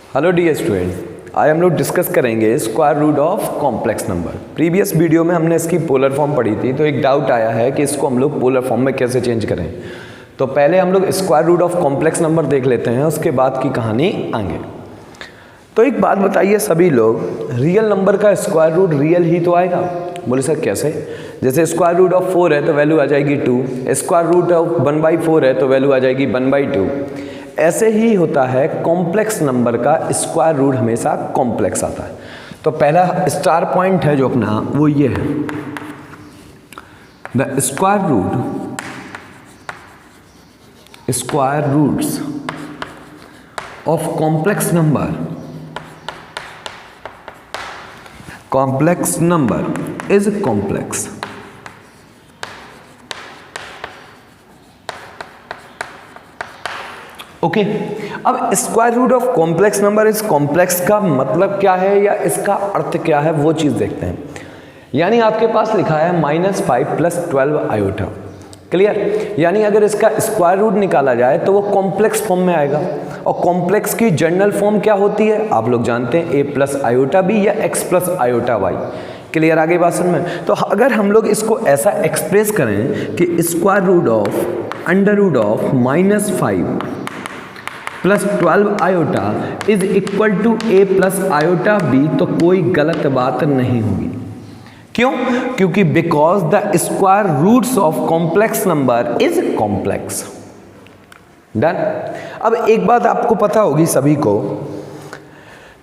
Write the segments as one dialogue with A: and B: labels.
A: Hello dear students, आज हम लोग डिस्कस करेंगे square root of complex number. Previous video में हमने इसकी पोलर फॉर्म पढ़ी थी, तो एक डाउट आया है कि इसको हम लोग पोलर फॉर्म में कैसे चेंज करें। तो पहले हम लोग square root of complex number देख लेते हैं, उसके बाद की कहानी आगे। तो एक बात बताइए सभी लोग, रियल नंबर का स्क्वायर रूट रियल ही तो आएगा। बोले सर कैसे? जैसे स्क्वायर रूट ऑफ 4 है तो वैल्यू आ जाएगी 2, स्क्वायर रूट ऑफ 1/4 है तो वैल्यू आ जाएगी 1/2। ऐसे ही होता है, कॉम्प्लेक्स नंबर का स्क्वायर रूट हमेशा कॉम्प्लेक्स आता है। तो पहला स्टार पॉइंट है जो अपना, वो ये है, the square roots of complex number is complex. Okay, अब square root of complex number is complex का मतलब क्या है या इसका अर्थ क्या है, वो चीज देखते हैं। यानी आपके पास लिखा है -5 + 12 आयोटा। क्लियर? यानी अगर इसका स्क्वायर रूट निकाला जाए तो वो कॉम्प्लेक्स फॉर्म में आएगा। और कॉम्प्लेक्स की जनरल फॉर्म क्या होती है आप लोग जानते हैं, a + आयोटा b या x + आयोटा y। क्लियर? आगे बात समझ में। तो अगर हम लोग इसको ऐसा एक्सप्रेस करें कि square root of -5 + 12 iota is equal to a + iota b, तो कोई गलत बात नहीं होगी। क्यों? क्योंकि because the square roots of complex number is complex. Done. अब एक बात आपको पता होगी सभी को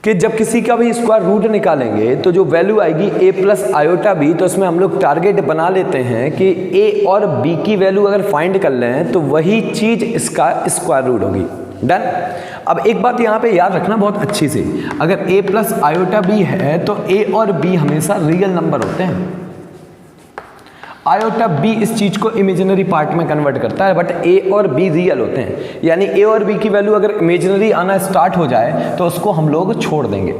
A: कि जब किसी का भी स्क्वायर रूट निकालेंगे तो जो वैल्यू आएगी a + आयोटा b, तो इसमें हम लोग टारगेट बना लेते हैं कि a और b की वैल्यू अगर फाइंड कर लें तो वही चीज इसका स्क्वायर रूट होगी। डन। अब एक बात यहाँ पे याद रखना बहुत अच्छी से, अगर a + आयोटा b है तो a और b हमेशा रियल नंबर होते हैं। आयोटा b इस चीज को इमेजिनरी पार्ट में कन्वर्ट करता है, बट a और b रियल होते हैं। यानी a और b की वैल्यू अगर इमेजिनरी आना स्टार्ट हो जाए तो उसको हम लोग छोड़ देंगे।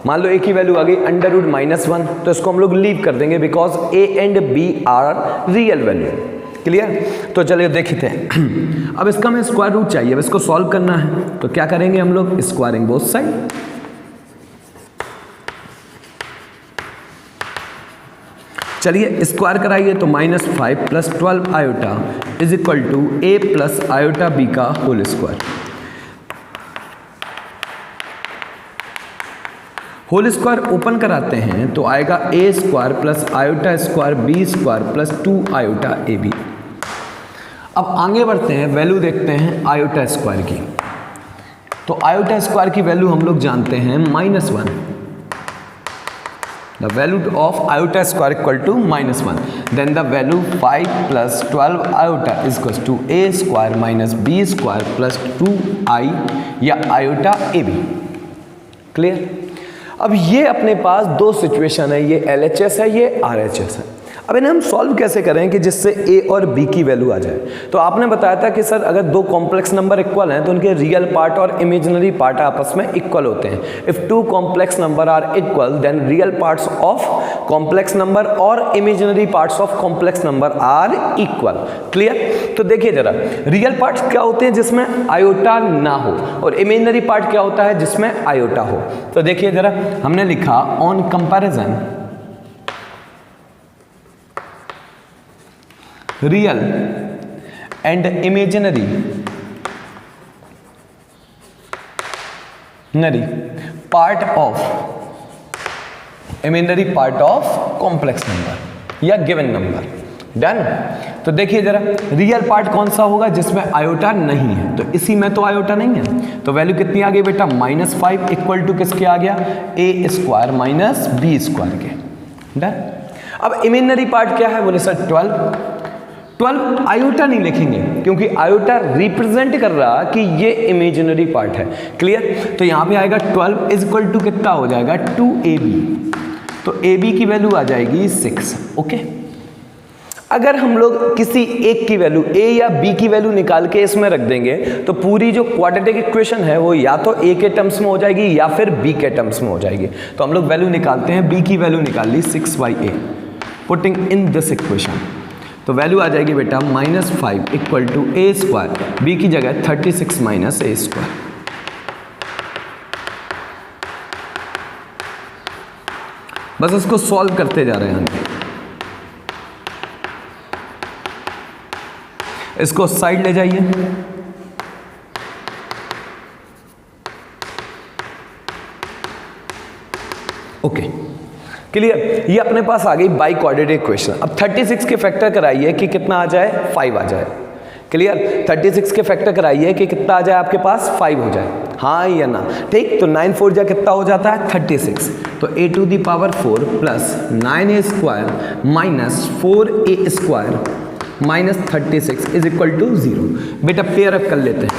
A: मान लो a की वैल्यू आ गई √-1, तो इसको हम लोग लीव कर देंगे because a and b are real value. Clear? तो चलिए देखते हैं। अब इसका हमें स्क्वायर रूट चाहिए, अब इसको सॉल्व करना है, तो क्या करेंगे हम लोग, स्क्वायरिंग बोथ साइड। चलिए स्क्वायर कराइए, तो -5 + 12 iota is equal to a + iota b का whole square. Whole square open कराते हैं तो आएगा a² + iota square b² + 2 iota ab। अब आगे बढ़ते हैं, वैल्यू देखते हैं आयोटा स्क्वायर की। तो आयोटा स्क्वायर की वैल्यू हम लोग जानते हैं -1। The value of iota square equal to -1, then the value 5 + 12 iota is equal to a² - b² + 2i या आयोटा ab। क्लियर? अब ये अपने पास दो सिचुएशन है, ये LHS है, ये RHS है। अब इन्हें हम सॉल्व कैसे करें कि जिससे a और b की वैल्यू आ जाए। तो आपने बताया था कि सर अगर दो कॉम्प्लेक्स नंबर इक्वल हैं तो उनके रियल पार्ट और इमेजिनरी पार्ट आपस में इक्वल होते हैं। If two complex number are equal then real parts of complex number और imaginary parts of complex number are equal. Clear? तो देखिए जरा, रियल पार्ट्स क्या होते हैं जिसमें आयोटा ना हो, और इमेजिनरी पार्ट क्या होता है जिसमें आयोटा हो। तो देखिए जरा, हमने लिखा on comparison real and imaginary part of complex number या गिवन नंबर। डन। तो देखिए जरा, रियल पार्ट कौन सा होगा जिसमें आयोटा नहीं है, तो इसी में तो आयोटा नहीं है, तो वैल्यू कितनी आ गई बेटा, -5 इक्वल टू किसके आ गया, a² - b² के। डन। अब इमेजिनरी पार्ट क्या है, बोले सर 12 आयोटा नहीं लिखेंगे क्योंकि आयोटा रिप्रेजेंट कर रहा कि ये इमेजिनरी पार्ट है। क्लियर? तो यहां पे आएगा 12 इज इक्वल टू कितना हो जाएगा, 2ab। तो ab की वैल्यू आ जाएगी 6। ओके। अगर हम लोग किसी एक की वैल्यू a या b की वैल्यू निकाल के इसमें रख देंगे तो पूरी जो क्वाड्रेटिक इक्वेशन है वो या तो a के टर्म्स में हो जाएगी या फिर b के टर्म्स में हो जाएगी। तो हम लोग वैल्यू निकालते हैं, b की वैल्यू निकाल ली 6/a, putting in this equation. तो वैल्यू आ जाएगी बेटा -5 इक्वल टू a², b की जगह 36 - a²। बस इसको सॉल्व करते जा रहे हैं आगे। इसको साइड ले जाइए, ओके क्लियर। ये अपने पास आ गई बाई कोऑर्डिनेट इक्वेशन। अब 36 के फैक्टर कराइए कि कितना आ जाए, 5 आ जाए। क्लियर, 36 के फैक्टर कराइए कि कितना आ जाए आपके पास, 5 हो जाए, हाँ या ना। ठीक, तो 9 4 जा कितना हो जाता है, 36। तो a to the power 4 plus 9a square minus 4a square minus 36 is equal to 0। बेटा पेयर अप कर लेते हैं,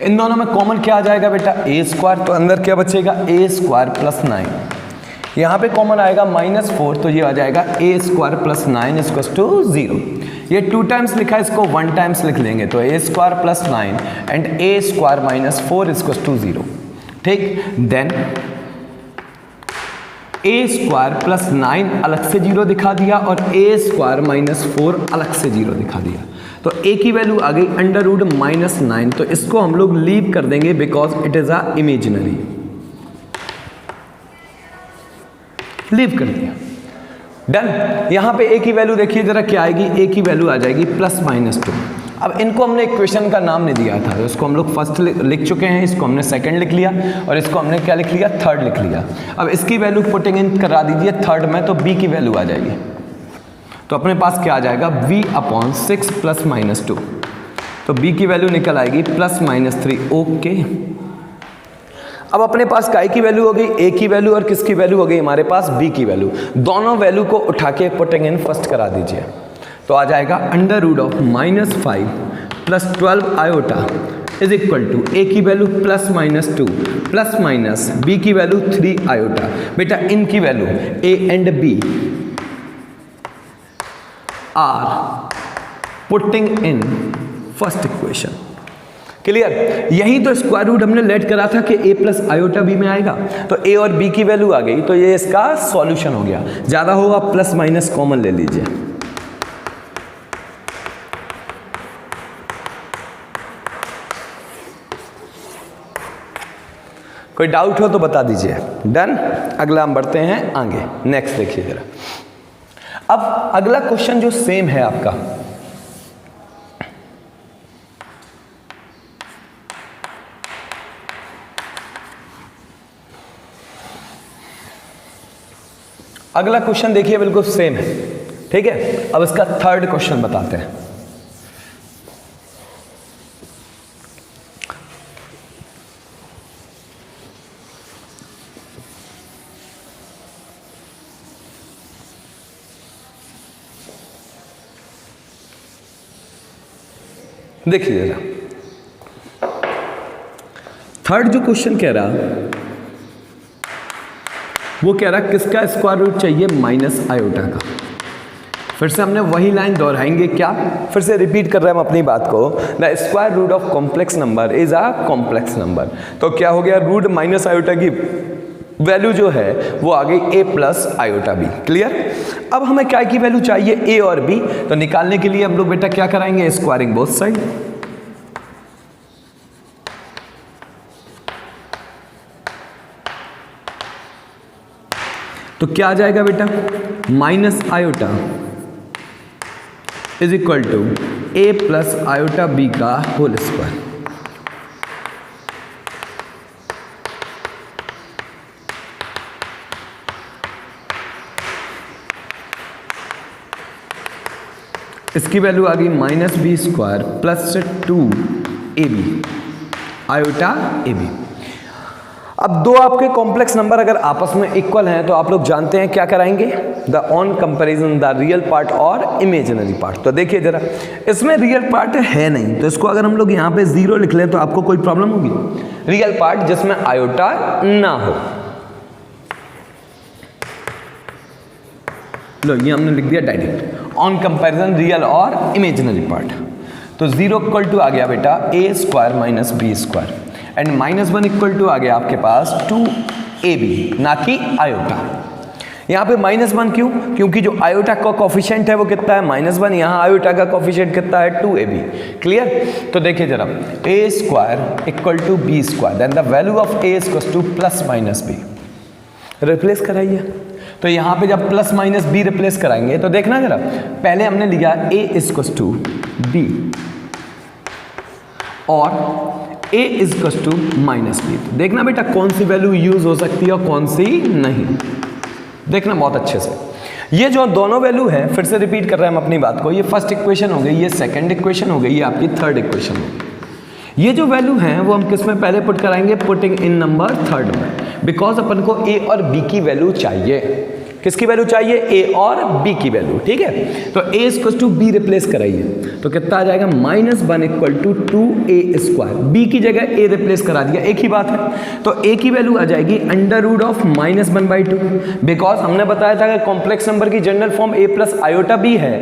A: इन दोनों में कॉमन क्या आ जाएगा बेटा, a स्क्वायर, तो अंदर क्या बचेगा, a स्क्वायर प्लस 9। यहाँ पे कॉमन आएगा -4, तो ये आ जाएगा a square plus 9 equals to 0। ये 2 टाइम्स लिखा है, इसको 1 टाइम्स लिख लेंगे, तो a square plus 9 and a square minus 4 equals to 0। ठीक, देन a स्क्वायर प्लस 9 अलग से 0 दिखा दिया और a स्क्वायर माइनस 4 अलग से 0 दिखा दिया। तो a की वैल्यू आ गई √-9, तो इसको हम लोग लीव कर देंगे because it is a imaginary, leave कर दिया, डन। यहां पे a की वैल्यू देखिए जरा क्या आएगी, a की वैल्यू आ जाएगी +-2। अब इनको हमने इक्वेशन का नाम नहीं दिया था, इसको हम लोग फर्स्ट लिख चुके हैं, इसको हमने सेकंड लिख लिया और इसको हमने क्या लिख लिया, थर्ड लिख लिया। अब इसकी वैल्यू पुटिंग इन करा दीजिए थर्ड में, तो b की वैल्यू आ जाएगी, तो अपने पास क्या आ जाएगा, v/6 +-2, तो b की वैल्यू निकल आएगी +-3। ओके, अब अपने पास काय की वैल्यू हो गई, a की वैल्यू, और किसकी वैल्यू हो गई हमारे पास, b की वैल्यू। दोनों वैल्यू को उठा के पुटिंग इन फर्स्ट करा दीजिए, तो आ जाएगा √-5 + 12 iota is equal to a की वैल्यू +-2 प्लस माइनस b की वैल्यू 3 आयोटा। बेटा इनकी value a and b are putting in first equation. Clear, यही तो स्क्वायर रूट हमने लेट करा था कि a प्लस आयोटा b में आएगा, तो a और b की वैल्यू आ गई, तो ये इसका सॉल्यूशन हो गया। ज्यादा होगा प्लस माइनस कॉमन ले लीजिए, कोई डाउट हो तो बता दीजिए। डन, अगला हम बढ़ते हैं आगे, नेक्स्ट देखिए जरा। अब अगला क्वेश्चन जो सेम है आपका, अगला क्वेश्चन देखिए बिल्कुल सेम है, ठीक है। अब इसका थर्ड क्वेश्चन बताते हैं। देखिए जरा, थर्ड जो क्वेश्चन कह रहा, वो कह रहा किसका स्क्वायर रूट चाहिए, माइनस आयोटा का। फिर से हमने वही लाइन दोहराएंगे, क्या, फिर से रिपीट कर रहे हैं हम अपनी बात को। The square root of complex number is a complex number. तो क्या हो गया, रूट माइनस आयोटा की वैल्यू जो है वो आ गई a plus iota b। Clear, अब हमें क्या की वैल्यू चाहिए, a और b, तो निकालने के लिए हम लोग बेटा क्या कराएंगे, स्क्वायरिंग बोथ साइड। तो क्या आ जाएगा बेटा, minus iota is equal to a plus iota b का होल स्क्वायर। इसकी वैल्यू आ गई -b square plus 2ab iota ab। अब दो आपके कॉम्प्लेक्स नंबर अगर आपस में इक्वल हैं तो आप लोग जानते हैं क्या कराएंगे, the on comparison the real part और इमेजिनरी पार्ट। तो देखिए जरा, इसमें रियल पार्ट है नहीं, तो इसको अगर हम लोग यहाँ पे 0 लिख लें तो आपको कोई प्रॉब्लम होगी। रियल पार्ट जिसमें आयोटा ना हो, लो ये हमने लिख दिया डायरेक्ट, ऑन कंपैरिजन रियल और इमेजिनरी पार्ट। तो 0 इक्वल टू आ गया बेटा a square minus b square and -1 equal to आ गया आपके पास 2ab, ना कि आयोटा। यहाँ पे -1 क्यों, क्योंकि जो आयोटा का कोफिशिएंट है वो कितना है, -1, यहाँ आयोटा का कोफिशिएंट कितना है 2ab। क्लियर, तो देखिए जरा, a square equal to b square, then the value of a equal to plus minus b। Replace कराइए। तो यहाँ पे जब प्लस माइनस बी रिप्लेस कराएंगे तो देखना जरा, पहले हमने लिया a इक्वल्स टू b और a equals to minus b. देखना बेटा कौन सी वैल्यू यूज हो सकती है और कौन सी नहीं, देखना बहुत अच्छे से। ये जो दोनों वैल्यू है, फिर से रिपीट कर रहे हैं हम अपनी बात को, ये फर्स्ट इक्वेशन हो गई, ये सेकंड इक्वेशन हो गई, ये आपकी थर्ड इक्वेशन हो गई। ये जो वैल्यू है वो हम किस में पहले पुट कराएंगे, पुटिंग इन नंबर थर्ड में, बिकॉज अपन को a और b की वैल्यू चाहिए। किसकी वैल्यू चाहिए, a और b की वैल्यू, ठीक है। तो a equal to b replace कराइए तो कितना आ जाएगा, -1 equal to 2a square, b की जगह a रिप्लेस करा दिया, एक ही बात है। तो a की वैल्यू आ जाएगी √(-1/2), बिकॉज हमने बताया था कि कॉम्प्लेक्स नंबर की general form a plus iota b है।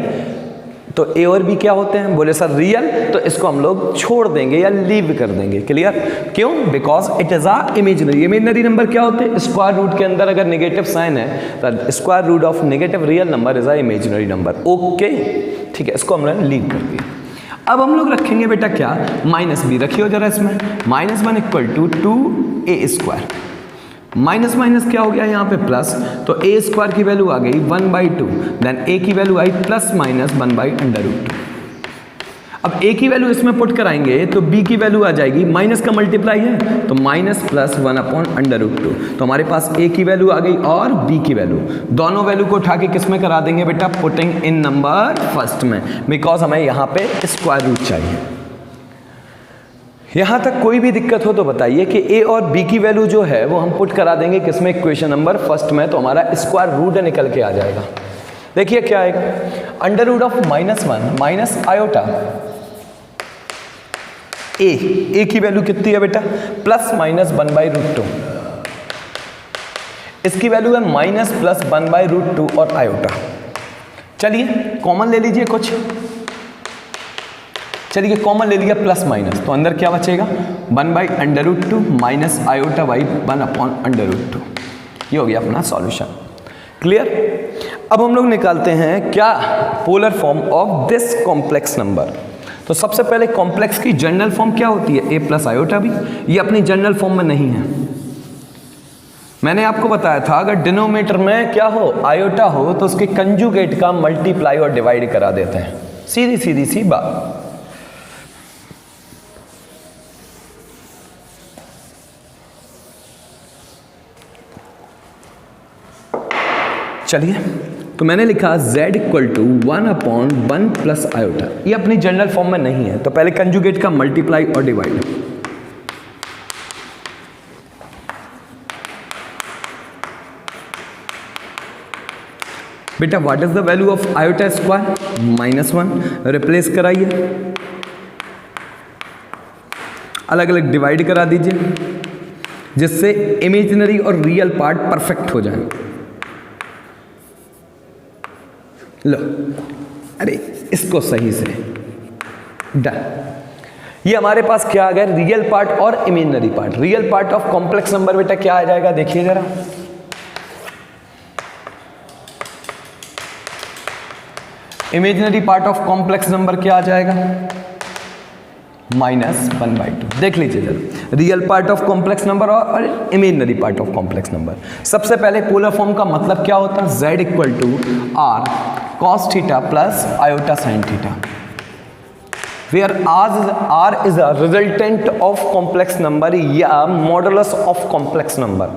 A: तो a और b क्या होते हैं, बोले सर रियल, तो इसको हम लोग छोड़ देंगे या लीव कर देंगे। क्लियर, क्यों, because it is a imaginary. Imaginary number क्या होते हैं, स्क्वायर रूट के अंदर अगर नेगेटिव साइन है तो square root of negative real number is a imaginary number. Okay, ठीक है, इसको हमने लीव कर दिया। अब हम लोग रखेंगे बेटा क्या, माइनस बी रखियो जरा इसमें, -1 equal to 2a square, minus minus क्या हो गया यहाँ पे प्लस, तो a स्क्वायर की वैल्यू आ गई 1/2, देन a की वैल्यू आई +-1/√2। अब a की वैल्यू इसमें पुट कराएंगे तो b की वैल्यू आ जाएगी, माइनस का मल्टीप्लाई है तो -+1/√2। तो हमारे पास a की वैल्यू आ गई और b की वैल्यू, दोनों वैल्यू को उठा के किस में करा देंगे बेटा, पुटिंग इन नंबर फर्स्ट में, बिकॉज हमें यहाँ पे स्क्वायर रूट चाहिए। यहाँ तक कोई भी दिक्कत हो तो बताइए कि a और b की वैल्यू जो है वो हम पुट करा देंगे किसमें, इक्वेशन नंबर फर्स्ट में, तो हमारा स्क्वायर रूट निकल के आ जाएगा। देखिए क्या आएगा, √(-1 माइनस आयोटा a की वैल्यू कितनी है बेटा, +-1/√2, इसकी वैल्यू है -+1/√2 और आयोटा। चलिए कॉमन ले लीजिए कुछ, चलिए कॉमन ले लिया प्लस माइनस, तो अंदर क्या बचेगा, 1/√2 माइनस आयोटा बाई 1/√2। ये हो गया अपना सॉल्यूशन। क्लियर। अब हम लोग निकालते हैं क्या, polar form of this complex number. तो सबसे पहले कॉम्प्लेक्स की जनरल फॉर्म क्या होती है, a प्लस आयोटा b। ये अपनी जनरल फॉर्म में नहीं है। मैंने आपको बताया था अगर डिनोमिनेटर में क्या हो, आयोटा हो, तो उसके कंजुगेट का मल्टीप्लाई और डिवाइड करा देते हैं, सीधी सीधी सी बात। चलिए, तो मैंने लिखा z equal to 1/1 plus iota, ये अपनी जनरल फॉर्म में नहीं है, तो पहले कंजुगेट का मल्टीप्लाई और डिवाइड। बेटा what is the value of iota square, -1, replace कराइए, अलग अलग डिवाइड करा दीजिए, जिससे इमेजिनरी और रियल पार्ट परफेक्ट हो जाए। लो, अरे इसको सही से डन। ये हमारे पास क्या आ गया, रियल पार्ट और imaginary part. Real part of complex number बेटा क्या आ जाएगा, देखिए जरा, imaginary part of complex number क्या आ जाएगा, -1/2। देख लीजिए जरा, real part of complex number और imaginary part of complex number. सबसे पहले पोलर फॉर्म का मतलब क्या होता है, z equal to r cos theta plus iota sine theta, where r is a resultant of complex number या मॉडुलस ऑफ कॉम्प्लेक्स नंबर।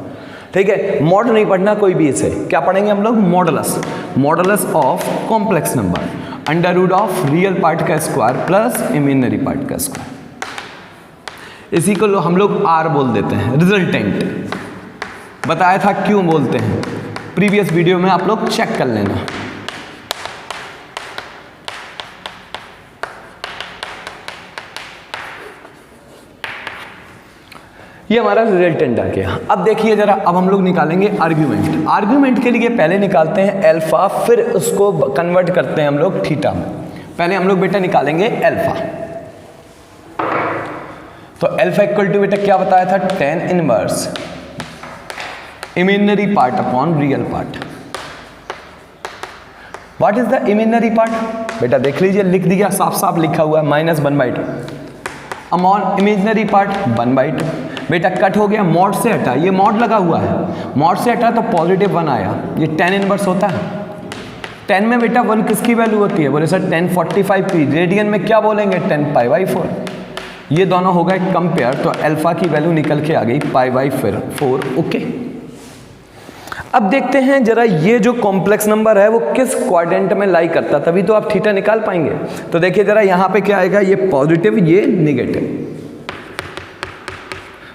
A: ठीक है, मॉड नहीं पढ़ना कोई भी, इसे क्या पढ़ेंगे हम लोग, modulus, modulus of complex number, under root of real part का स्क्वायर प्लस इमेजिनरी पार्ट का स्क्वायर। इसी को हम लोग आर बोल देते हैं, रिजल्टेंट। बताया था क्यों बोलते हैं, प्रीवियस वीडियो में आप लोग चेक कर लेना। ये हमारा रिजल्टेंट आ गया। अब देखिए जरा, अब हम लोग निकालेंगे आर्ग्यूमेंट। आर्ग्यूमेंट के लिए पहले निकालते हैं अल्फा, फिर उसको कन्वर्ट करते हैं हम लोग थीटा में। पहले हम लोग बेटा निकालेंगे अल्फा। तो अल्फा इक्वल टू बेटा क्या बताया था, tan inverse imaginary part upon real part. What is the imaginary part, बेटा देख लीजिए, लिख दिया, साफ साफ लिखा हुआ है, -1/2 अपॉन इमेजिनरी पार्ट 1/2। बेटा कट हो गया, मॉड से हटा, ये मॉड लगा हुआ है, मॉड से हटा तो पॉजिटिव 1 आया, ये tan इनवर्स होता है। 10 में बेटा 1 किसकी वैल्यू होती है, बोले सर 1045 की, रेडियन में क्या बोलेंगे 10π/4। ये दोनों हो गए कंपेयर, तो अल्फा की वैल्यू निकल के आ गई π/4। ओके, अब देखते हैं जरा ये जो कॉम्प्लेक्स नंबर है वो किस क्वाड्रेंट में लाई करता, तभी तो आप थीटा निकाल पाएंगे। तो देखिए जरा यहाँ पे क्या आएगा, ये पॉजिटिव ये नेगेटिव,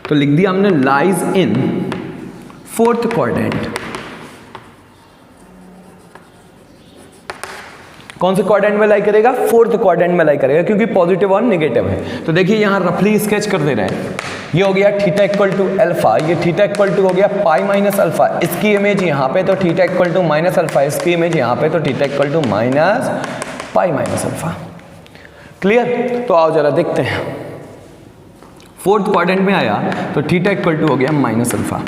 A: तो लिख दिया हमने लाइज इन 4th क्वाड्रेंट। कौन से क्वाड्रेंट में लाई करेगा, 4th क्वाड्रेंट में लाई करेगा, क्योंकि पॉजिटिव और नेगेटिव है। तो देखिए यहाँ रफली स्केच कर दे रहे हैं, ये हो गया थीटा इक्वल टू अल्फा, ये थीटा इक्वल टू हो गया पाई माइनस अल्फा, इसकी इमेज यहाँ पे, तो theta equal to minus alpha, इसकी इमेज यहाँ पे, तो theta equal to minus pi minus alpha. Clear? तो आओ जरा देखते हैं, 4th क्वाड्रेंट में आया तो थीटा इक्वल टू हो गया माइनस अल्फा,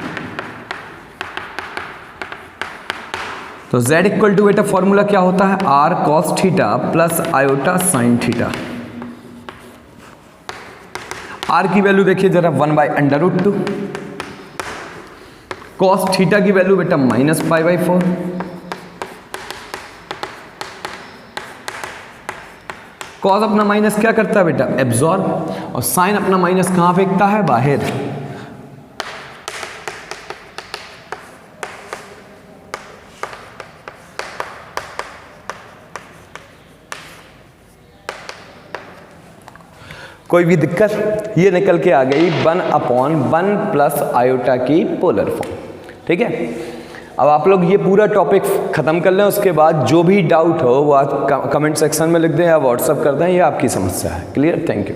A: तो z इक्वल टू बेटा फॉर्मूला क्या होता है, r cos theta plus iota sine theta. r की वैल्यू देखिए जरा 1/√2, cos थीटा की वैल्यू बेटा -π/4, cos अपना माइनस क्या करता है बेटा, एब्जॉर्ब, और साइन अपना माइनस कहां फेंकता है, बाहर। कोई भी दिक्कत, ये निकल के आ गई 1/1 प्लस आयोटा की पोलर फॉर्म। ठीक है, अब आप लोग ये पूरा टॉपिक खत्म कर लें, उसके बाद जो भी डाउट हो वो आप कमेंट सेक्शन में लिख दें या व्हाट्सअप कर दें, ये आपकी समस्या है। क्लियर? Thank you.